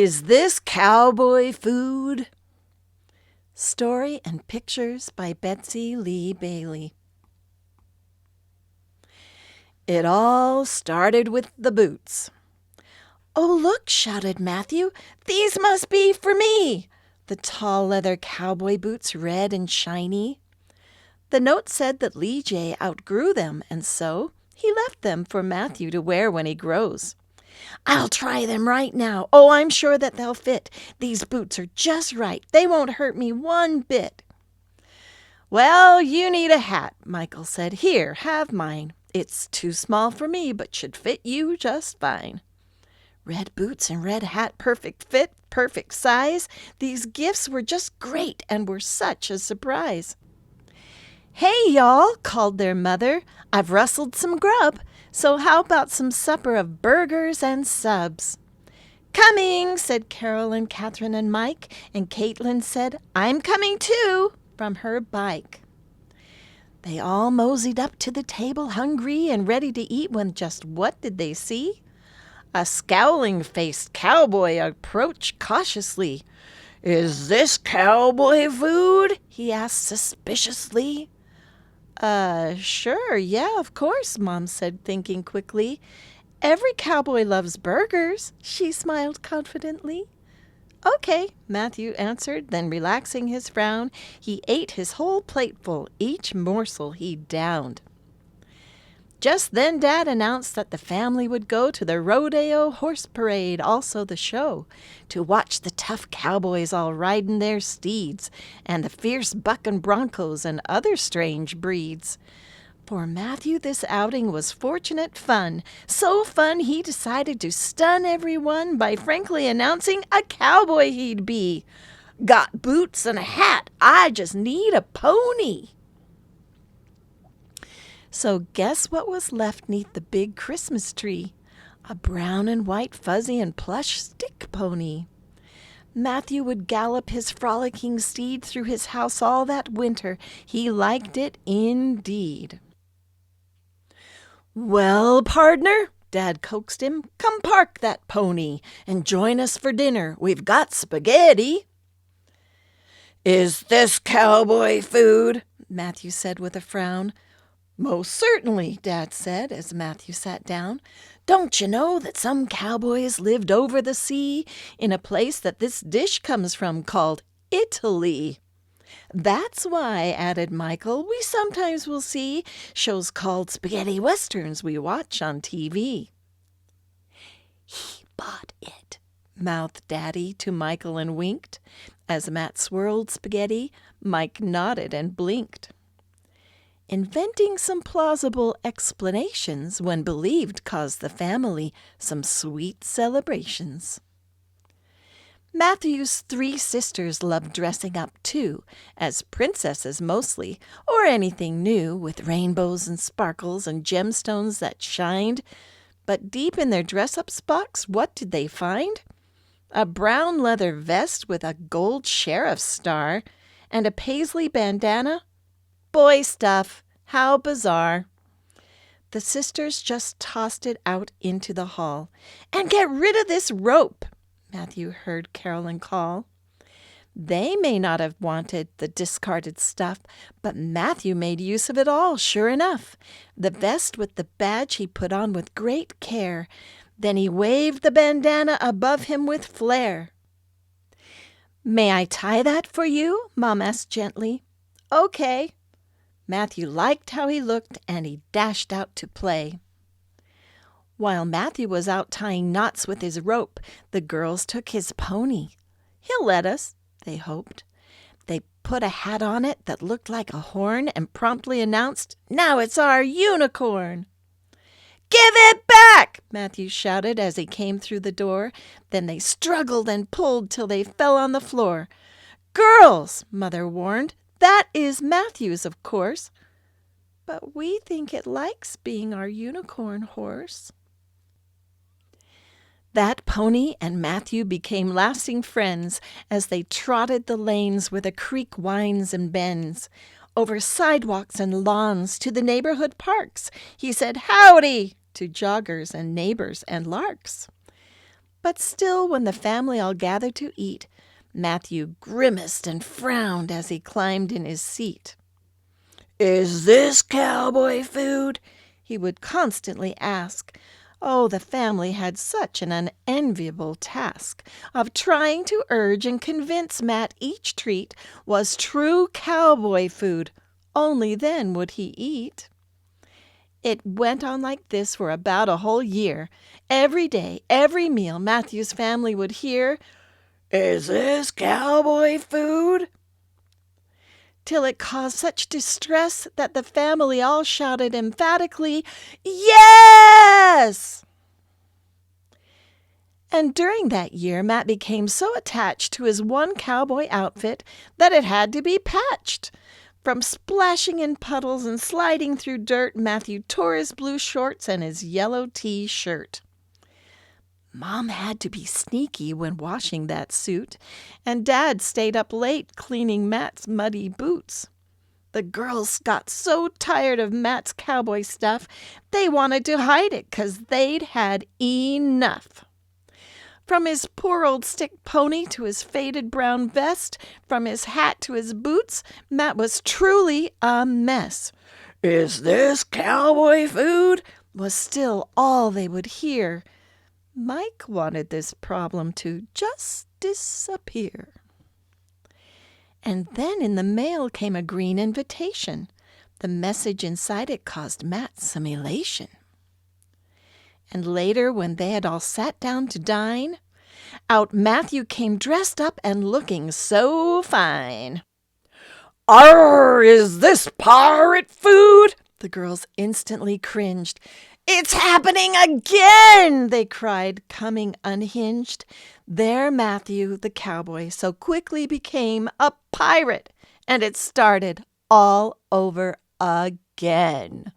Is this cowboy food? Story and pictures by Betsy Lee Bailey. It all started with the boots. "Oh, look," shouted Matthew. "These must be for me." The tall leather cowboy boots, red and shiny. The note said that Lee J outgrew them, and so he left them for Matthew to wear when he grows. "I'll try them right now. Oh, I'm sure that they'll fit. These boots are just right. They won't hurt me one bit." "Well, you need a hat," Michael said. "Here, have mine. It's too small for me, but should fit you just fine." Red boots and red hat, perfect fit, perfect size. These gifts were just great and were such a surprise. "Hey, y'all," called their mother. "I've rustled some grub. So how about some supper of burgers and subs?" "Coming," said Carol and Catherine and Mike, and Caitlin said, "I'm coming too," from her bike. They all moseyed up to the table, hungry and ready to eat, when just what did they see? A scowling-faced cowboy approached cautiously. "Is this cowboy food?" he asked suspiciously. Sure, yeah, of course," Mom said, thinking quickly. "Every cowboy loves burgers," she smiled confidently. "Okay," Matthew answered, then relaxing his frown, he ate his whole plateful, each morsel he downed. Just then Dad announced that the family would go to the rodeo horse parade, also the show, to watch the tough cowboys all riding their steeds, and the fierce bucking broncos and other strange breeds. For Matthew, this outing was fortunate fun, so fun he decided to stun everyone by frankly announcing a cowboy he'd be. "Got boots and a hat, I just need a pony." So guess what was left 'neath the big Christmas tree? A brown and white fuzzy and plush stick pony. Matthew would gallop his frolicking steed through his house all that winter. He liked it indeed. "Well, pardner," Dad coaxed him, "come park that pony and join us for dinner. We've got spaghetti." "Is this cowboy food?" Matthew said with a frown. "Most certainly," Dad said as Matthew sat down. "Don't you know that some cowboys lived over the sea in a place that this dish comes from called Italy? That's why," added Michael, "we sometimes will see shows called spaghetti westerns we watch on TV." "He bought it," mouthed Daddy to Michael and winked. As Matt swirled spaghetti, Mike nodded and blinked. Inventing some plausible explanations when believed caused the family some sweet celebrations. Matthew's 3 sisters loved dressing up too, as princesses mostly, or anything new, with rainbows and sparkles and gemstones that shined. But deep in their dress-up box, what did they find? A brown leather vest with a gold sheriff's star, and a paisley bandana? Boy stuff. How bizarre. The sisters just tossed it out into the hall. "And get rid of this rope," Matthew heard Carolyn call. They may not have wanted the discarded stuff, but Matthew made use of it all, sure enough. The vest with the badge he put on with great care. Then he waved the bandana above him with flair. "May I tie that for you?" Mom asked gently. "Okay." Matthew liked how he looked, and he dashed out to play. While Matthew was out tying knots with his rope, the girls took his pony. He'll let us, they hoped. They put a hat on it that looked like a horn and promptly announced, "Now it's our unicorn." "Give it back!" Matthew shouted as he came through the door. Then they struggled and pulled till they fell on the floor. "Girls," Mother warned, "that is Matthew's, of course. But we think it likes being our unicorn horse." That pony and Matthew became lasting friends as they trotted the lanes where the creek winds and bends. Over sidewalks and lawns to the neighborhood parks, he said howdy to joggers and neighbors and larks. But still, when the family all gathered to eat, Matthew grimaced and frowned as he climbed in his seat. "Is this cowboy food?" he would constantly ask. Oh, the family had such an unenviable task of trying to urge and convince Matt each treat was true cowboy food. Only then would he eat. It went on like this for about a whole year. Every day, every meal, Matthew's family would hear, "Is this cowboy food?" Till it caused such distress that the family all shouted emphatically, "Yes!" And during that year, Matt became so attached to his one cowboy outfit that it had to be patched. From splashing in puddles and sliding through dirt, Matthew tore his blue shorts and his yellow T-shirt. Mom had to be sneaky when washing that suit, and Dad stayed up late cleaning Matt's muddy boots. The girls got so tired of Matt's cowboy stuff, they wanted to hide it 'cause they'd had enough. From his poor old stick pony to his faded brown vest, from his hat to his boots, Matt was truly a mess. "Is this cowboy food?" was still all they would hear. Mike wanted this problem to just disappear. And then in the mail came a green invitation. The message inside it caused Matt some elation. And later, when they had all sat down to dine, out Matthew came dressed up and looking so fine. "Arr, is this pirate food?" The girls instantly cringed. "It's happening again!" they cried, coming unhinged. There Matthew, the cowboy, so quickly became a pirate, and it started all over again.